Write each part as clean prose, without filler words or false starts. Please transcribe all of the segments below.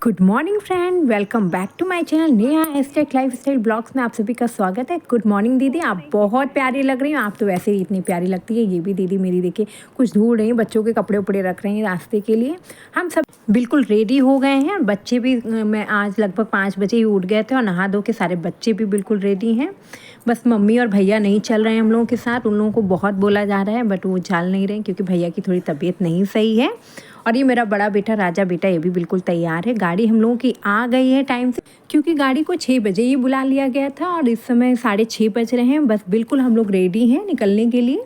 Good morning friend, welcome back to my channel Neha hashtag lifestyle blogs में आप सभी का स्वागत है। गुड मॉर्निंग दीदी, आप बहुत प्यारी लग रही हैं। आप तो वैसे ही इतनी प्यारी लगती है। ये भी दीदी मेरी देखिए कुछ ढूंढ रही हैं, बच्चों के कपड़े उपड़े रख रही हैं रास्ते के लिए। हम सब बिल्कुल रेडी हो गए हैं और बच्चे भी, मैं आज लगभग 5 बजे ही उठ गए थे और नहा धो के सारे बच्चे भी बिल्कुल रेडी हैं। बस मम्मी और भैया नहीं चल रहे हैं हम लोगों के साथ। उन लोगों को बहुत बोला जा रहा है बट वो चल नहीं रहे क्योंकि भैया की थोड़ी तबीयत नहीं सही है। और ये मेरा बड़ा बेटा राजा बेटा, ये भी बिल्कुल तैयार है। गाड़ी हम लोगों की आ गई है टाइम से, क्योंकि गाड़ी को 6 बजे ही बुला लिया गया था और इस समय 6:30 बज रहे हैं। बस बिल्कुल हम लोग रेडी हैं निकलने के लिए।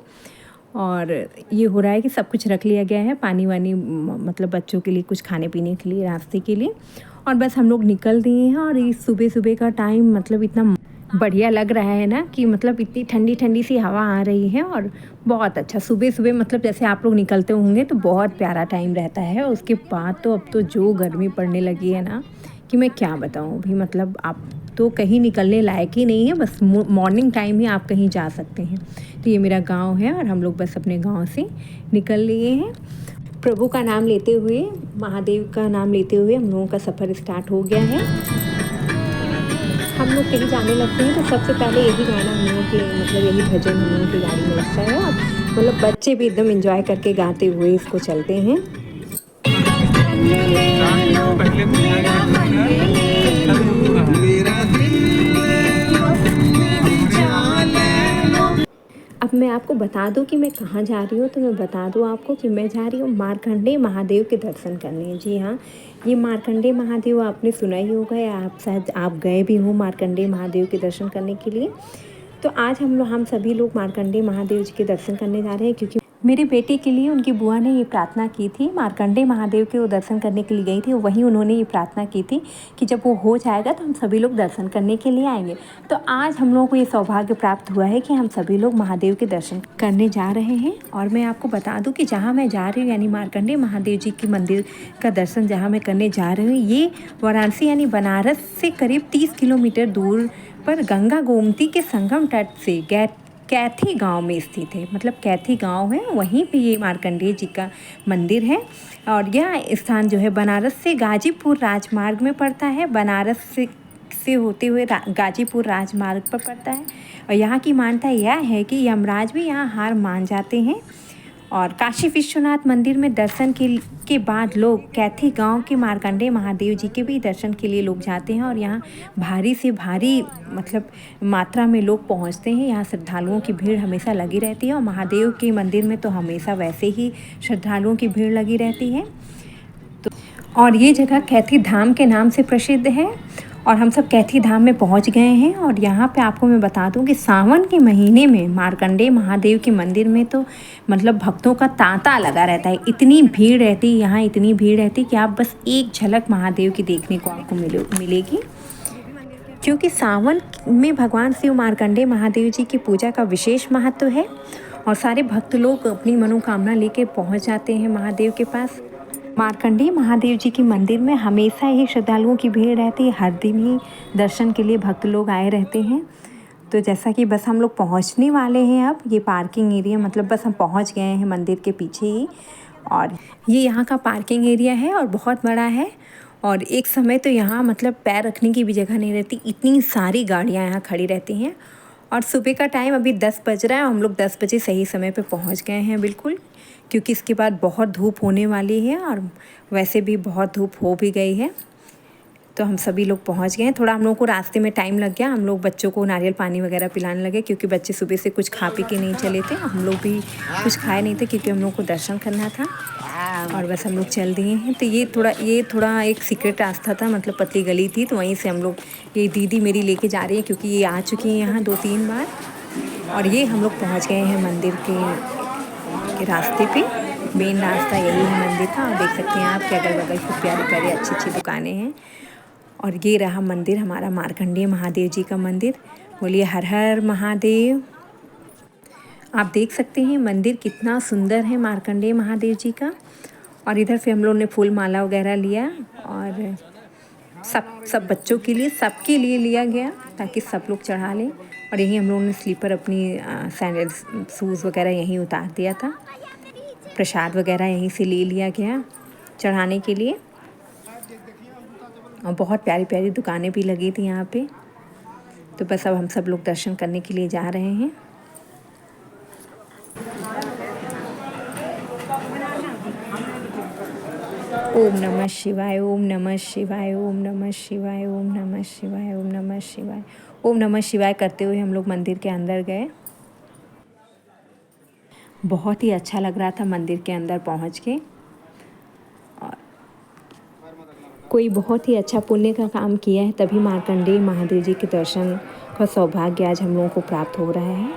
और ये हो रहा है कि सब कुछ रख लिया गया है, पानी वानी मतलब बच्चों के लिए कुछ खाने पीने के लिए रास्ते के लिए। और बस हम लोग निकल दिए हैं। और इस सुबह सुबह का टाइम मतलब इतना बढ़िया लग रहा है ना कि मतलब इतनी ठंडी ठंडी सी हवा आ रही है और बहुत अच्छा सुबह सुबह मतलब जैसे आप लोग निकलते होंगे तो बहुत प्यारा टाइम रहता है। उसके बाद तो अब तो जो गर्मी पड़ने लगी है ना कि मैं क्या बताऊँ भी, मतलब आप तो कहीं निकलने लायक ही नहीं है। बस मॉर्निंग टाइम ही आप कहीं जा सकते हैं। तो ये मेरा गांव है और हम लोग बस अपने गांव से निकल लिए हैं। प्रभु का नाम लेते हुए, महादेव का नाम लेते हुए हम लोगों का सफ़र स्टार्ट हो गया है। हम लोग कहीं जाने लगते हैं तो सबसे पहले यही गाना हम लोगों के मतलब यही भजन हम लोगों की गाड़ी में लगता है और मतलब बच्चे भी एकदम एंजॉय करके गाते हुए इसको चलते हैं। अब मैं आपको बता दूं कि मैं कहाँ जा रही हूँ, तो मैं बता दूं आपको कि मैं जा रही हूँ मार्कंडेय महादेव के दर्शन करने। जी हाँ, ये मार्कंडेय महादेव आपने सुना ही होगा या आप शायद आप गए भी हो मार्कंडेय महादेव के दर्शन करने के लिए। तो आज हम सभी लोग मार्कंडेय महादेव जी के दर्शन करने जा रहे हैं, क्योंकि मेरी बेटी के लिए उनकी बुआ ने ये प्रार्थना की थी। मार्कंडेय महादेव के वो दर्शन करने के लिए गई थी, वहीं उन्होंने ये प्रार्थना की थी कि जब वो हो जाएगा तो हम सभी लोग दर्शन करने के लिए आएंगे। तो आज हम लोगों को ये सौभाग्य प्राप्त हुआ है कि हम सभी लोग महादेव के दर्शन करने जा रहे हैं। और मैं आपको बता दूं कि जहाँ मैं जा रही हूँ यानी मार्कंडेय महादेव जी के मंदिर का दर्शन जहाँ मैं करने जा रही हूँ, ये वाराणसी यानी बनारस से करीब 30 किलोमीटर दूर पर गंगा गोमती के संगम तट से कैथी गांव में स्थित है। मतलब कैथी गांव है, वहीं पे ये मार्कंडेय जी का मंदिर है। और यह स्थान जो है बनारस से गाजीपुर राजमार्ग में पड़ता है। बनारस से होते हुए गाजीपुर राजमार्ग पर पड़ता है। और यहाँ की मान्यता यह है कि यमराज भी यहाँ हार मान जाते हैं। और काशी विश्वनाथ मंदिर में दर्शन के बाद लोग कैथी गांव के मार्कंडेय महादेव जी के भी दर्शन के लिए लोग जाते हैं। और यहाँ भारी से भारी मतलब मात्रा में लोग पहुंचते हैं। यहाँ श्रद्धालुओं की भीड़ हमेशा लगी रहती है और महादेव के मंदिर में तो हमेशा वैसे ही श्रद्धालुओं की भीड़ लगी रहती है। तो और ये जगह कैथी धाम के नाम से प्रसिद्ध है। और हम सब कैथी धाम में पहुंच गए हैं। और यहाँ पे आपको मैं बता दूं कि सावन के महीने में मार्कंडेय महादेव के मंदिर में तो मतलब भक्तों का तांता लगा रहता है। इतनी भीड़ रहती है यहाँ, इतनी भीड़ रहती है कि आप बस एक झलक महादेव की देखने को आपको मिलेगी। क्योंकि सावन में भगवान शिव मार्कंडेय महादेव जी की पूजा का विशेष महत्व है और सारे भक्त लोग अपनी मनोकामना लेके पहुँच जाते हैं महादेव के पास। मार्कंडेय महादेव जी के मंदिर में हमेशा ही श्रद्धालुओं की भीड़ रहती है। हर दिन ही दर्शन के लिए भक्त लोग आए रहते हैं। तो जैसा कि बस हम लोग पहुंचने वाले हैं, अब ये पार्किंग एरिया मतलब बस हम पहुंच गए हैं मंदिर के पीछे ही। और ये यहाँ का पार्किंग एरिया है और बहुत बड़ा है। और एक समय तो यहाँ मतलब पैर रखने की भी जगह नहीं रहती, इतनी सारी गाड़ियाँ यहाँ खड़ी रहती हैं। और सुबह का टाइम अभी 10 बज रहा है और हम लोग 10 बजे सही समय पे पहुँच गए हैं बिल्कुल, क्योंकि इसके बाद बहुत धूप होने वाली है और वैसे भी बहुत धूप हो भी गई है। तो हम सभी लोग पहुंच गए हैं। थोड़ा हम लोगों को रास्ते में टाइम लग गया। हम लोग बच्चों को नारियल पानी वगैरह पिलाने लगे, क्योंकि बच्चे सुबह से कुछ खा पी के नहीं चले थे। हम लोग भी कुछ खाए नहीं थे क्योंकि हम लोग को दर्शन करना था। और बस हम लोग चल दिए हैं। तो ये थोड़ा एक सीक्रेट रास्ता था, मतलब पतली गली थी, तो वहीं से हम लोग, ये दीदी मेरी लेके जा रही है क्योंकि ये आ चुकी है यहाँ 2-3 बार। और ये हम लोग पहुँच गए हैं मंदिर के रास्ते पे। मेन रास्ता यही है मंदिर का। और देख सकते हैं आप कि अगल बगल खूब प्यारी प्यारी अच्छी अच्छी दुकानें हैं। और ये रहा मंदिर हमारा मार्कंडेय महादेव जी का मंदिर। बोलिए हर हर महादेव। आप देख सकते हैं मंदिर कितना सुंदर है मार्कंडेय महादेव जी का। और इधर से हम लोगों ने फूल माला वगैरह लिया और सब बच्चों के लिए, सबके लिए लिया गया ताकि सब लोग चढ़ा लें। और यहीं हम लोगों ने स्लीपर अपनी सैंडल्स शूज़ वगैरह यहीं उतार दिया था। प्रसाद वगैरह यहीं से ले लिया गया चढ़ाने के लिए। और बहुत प्यारी प्यारी दुकानें भी लगी थी यहाँ पे। तो बस अब हम सब लोग दर्शन करने के लिए जा रहे हैं। ओम नमः शिवाय, ओम नमः शिवाय, ओम नमः शिवाय, ओम नमः शिवाय, ओम नमः शिवाय, ओम नमः शिवाय करते हुए हम लोग मंदिर के अंदर गए। बहुत ही अच्छा लग रहा था मंदिर के अंदर पहुँच के। और कोई बहुत ही अच्छा पुण्य का काम किया है तभी मार्कंडेय महादेव जी के दर्शन का सौभाग्य आज हम लोगों को प्राप्त हो रहा है।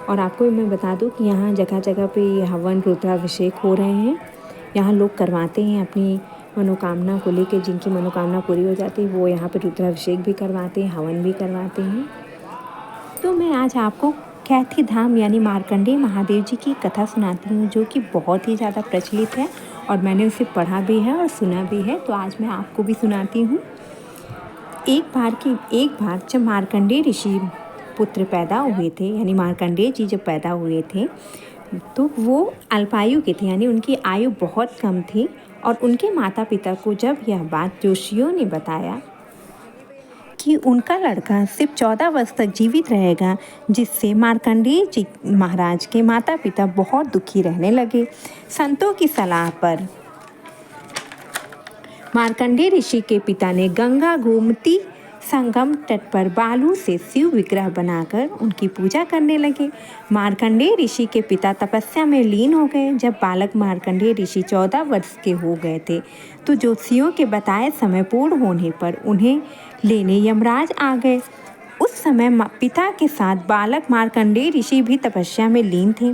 और आपको मैं बता दूं कि यहाँ जगह जगह पे ये हवन रुद्राभिषेक हो रहे हैं। यहाँ लोग करवाते हैं अपनी मनोकामना को लेकर, जिनकी मनोकामना पूरी हो जाती है वो यहाँ पे रुद्राभिषेक भी करवाते हैं, हवन भी करवाते हैं। तो मैं आज आपको कैथी धाम यानी मार्कंडेय महादेव जी की कथा सुनाती हूँ, जो कि बहुत ही ज़्यादा प्रचलित है और मैंने उसे पढ़ा भी है और सुना भी है। तो आज मैं आपको भी सुनाती हूँ। एक बार जब मार्कंडेय ऋषि पुत्र पैदा हुए थे, यानी मार्कंडेय जी जब पैदा हुए थे तो वो अल्पायु के थे, यानी उनकी आयु बहुत कम थी। और उनके माता पिता को जब यह बात जोशियों ने बताया कि उनका लड़का सिर्फ 14 वर्ष तक जीवित रहेगा, जिससे मार्कंडेय जी महाराज के माता पिता बहुत दुखी रहने लगे। संतों की सलाह पर मार्कंडेय ऋषि के पिता ने गंगा गोमती संगम तट पर बालू से शिव विग्रह बनाकर उनकी पूजा करने लगे। मार्कंडेय ऋषि के पिता तपस्या में लीन हो गए। जब बालक मार्कंडेय ऋषि 14 वर्ष के हो गए थे तो ज्योतिषियों के बताए समय पूर्ण होने पर उन्हें लेने यमराज आ गए। उस समय पिता के साथ बालक मार्कंडेय ऋषि भी तपस्या में लीन थे।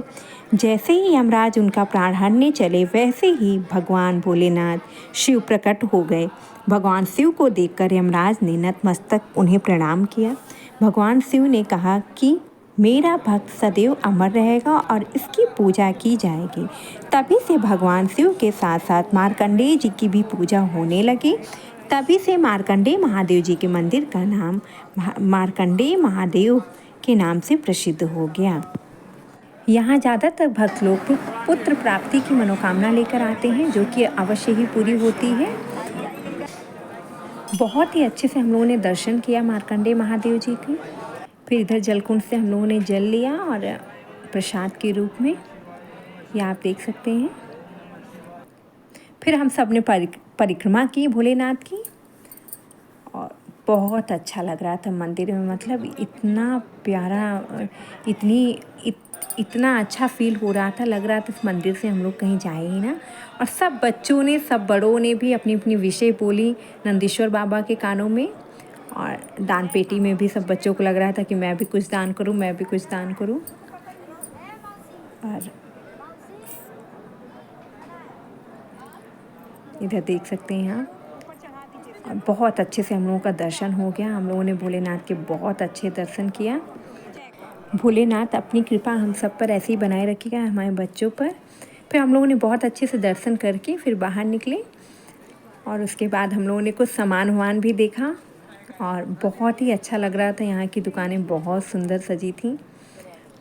जैसे ही यमराज उनका प्राण हरने चले, वैसे ही भगवान भोलेनाथ शिव प्रकट हो गए। भगवान शिव को देखकर यमराज ने नतमस्तक उन्हें प्रणाम किया। भगवान शिव ने कहा कि मेरा भक्त सदैव अमर रहेगा और इसकी पूजा की जाएगी। तभी से भगवान शिव के साथ साथ मार्कंडेय जी की भी पूजा होने लगी। तभी से मार्कंडेय महादेव जी के मंदिर का नाम मार्कंडेय महादेव के नाम से प्रसिद्ध हो गया। यहाँ ज़्यादातर भक्त लोग पुत्र प्राप्ति की मनोकामना लेकर आते हैं, जो कि अवश्य ही पूरी होती है। बहुत ही अच्छे से हम लोगों ने दर्शन किया मार्कंडेय महादेव जी की। फिर इधर जलकुंड से हम लोगों ने जल लिया और प्रसाद के रूप में, यह आप देख सकते हैं। फिर हम सब ने परिक्रमा की भोलेनाथ की और बहुत अच्छा लग रहा था मंदिर में। मतलब इतना प्यारा, इतना अच्छा फील हो रहा था, लग रहा था इस मंदिर से हम लोग कहीं जाए ही ना। और सब बच्चों ने, सब बड़ों ने भी अपनी अपनी विषय बोली नंदीश्वर बाबा के कानों में। और दान पेटी में भी सब बच्चों को लग रहा था कि मैं भी कुछ दान करूं, मैं भी कुछ दान करूं। और इधर देख सकते हैं आप। और बहुत अच्छे से हम लोगों का दर्शन हो गया। हम लोगों ने भोलेनाथ के बहुत अच्छे दर्शन किया। भोलेनाथ अपनी कृपा हम सब पर ऐसे ही बनाए रखिएगा, हमारे बच्चों पर। फिर हम लोगों ने बहुत अच्छे से दर्शन करके फिर बाहर निकले और उसके बाद हम लोगों ने कुछ सामान भी देखा और बहुत ही अच्छा लग रहा था। यहाँ की दुकानें बहुत सुंदर सजी थी।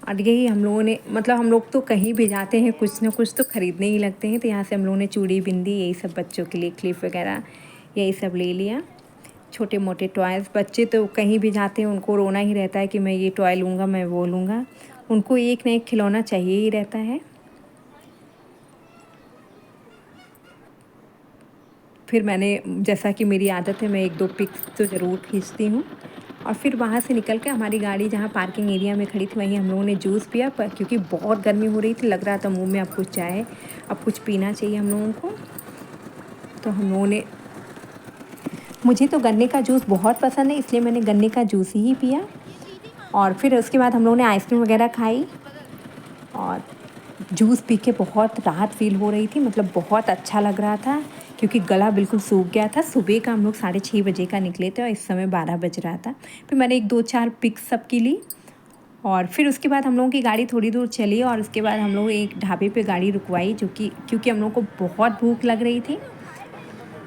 और यही हम लोगों ने, मतलब हम लोग तो कहीं भी जाते हैं कुछ ना कुछ तो ख़रीदने ही लगते हैं। तो यहाँ से हम लोगों ने चूड़ी बिंदी यही सब बच्चों के लिए, क्लिप वगैरह यही सब ले लिया। छोटे मोटे टॉयज़, बच्चे तो कहीं भी जाते हैं उनको रोना ही रहता है कि मैं ये टॉय लूँगा, मैं वो लूँगा। उनको एक ना एक खिलौना चाहिए ही रहता है। फिर मैंने, जैसा कि मेरी आदत है, मैं 1-2 पिक्स तो ज़रूर खींचती हूँ। और फिर वहाँ से निकल के हमारी गाड़ी जहाँ पार्किंग एरिया में खड़ी थी वहीं हम लोगों ने जूस पिया, पर क्योंकि बहुत गर्मी हो रही थी, लग रहा था मुँह में अब कुछ जाए, अब कुछ पीना चाहिए हम लोगों को। तो हम लोगों ने, मुझे तो गन्ने का जूस बहुत पसंद है, इसलिए मैंने गन्ने का जूस ही पिया। और फिर उसके बाद हम लोगों ने आइसक्रीम वगैरह खाई और जूस पी के बहुत राहत फील हो रही थी। मतलब बहुत अच्छा लग रहा था क्योंकि गला बिल्कुल सूख गया था। सुबह का हम लोग 6:30 बजे का निकले थे और इस समय 12 बज रहा था। फिर मैंने 1-2-4 पिक्स सबकी ली और फिर उसके बाद हम लोगों की गाड़ी थोड़ी दूर चली और उसके बाद हम लोग एक ढाबे पे गाड़ी रुकवाई, जो कि क्योंकि हम लोग को बहुत भूख लग रही थी।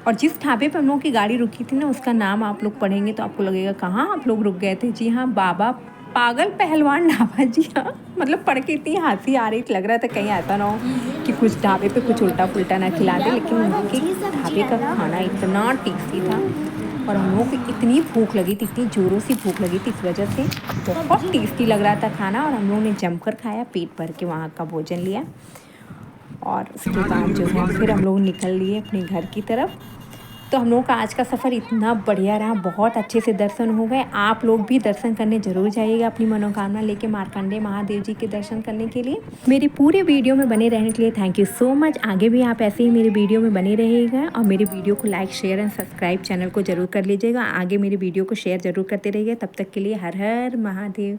और जिस ढाबे पे हम लोगों की गाड़ी रुकी थी ना, उसका नाम आप लोग पढ़ेंगे तो आपको लगेगा कहाँ आप लोग रुक गए थे। जी हाँ, बाबा पागल पहलवान ढाबा। जी हाँ, मतलब पढ़ के इतनी हंसी आ रही थी, लग रहा था कहीं ऐसा ना हो कि कुछ ढाबे पे कुछ उल्टा पुल्टा ना खिला दे, लेकिन उनके ढाबे का खाना इतना टेस्टी था और हम लोगों को इतनी भूख लगी थी, इतनी ज़ोरों से भूख लगी थी, इस वजह से बहुत टेस्टी लग रहा था खाना और हम लोगों ने जमकर खाया, पेट भर के वहाँ का भोजन लिया। और उसके बाद जो है फिर हम लोग निकल लिए अपने घर की तरफ। तो हम लोगों का आज का सफ़र इतना बढ़िया रहा, बहुत अच्छे से दर्शन हो गए। आप लोग भी दर्शन करने ज़रूर जाइएगा अपनी मनोकामना लेके मार्कंडेय महादेव जी के दर्शन करने के लिए। मेरी पूरे वीडियो में बने रहने के लिए थैंक यू सो मच। आगे भी आप ऐसे ही मेरे वीडियो में बने रहिएगा और मेरे वीडियो को like share and subscribe channel को ज़रूर कर लीजिएगा। आगे मेरे वीडियो को शेयर ज़रूर करते रहिएगा। तब तक के लिए हर हर महादेव।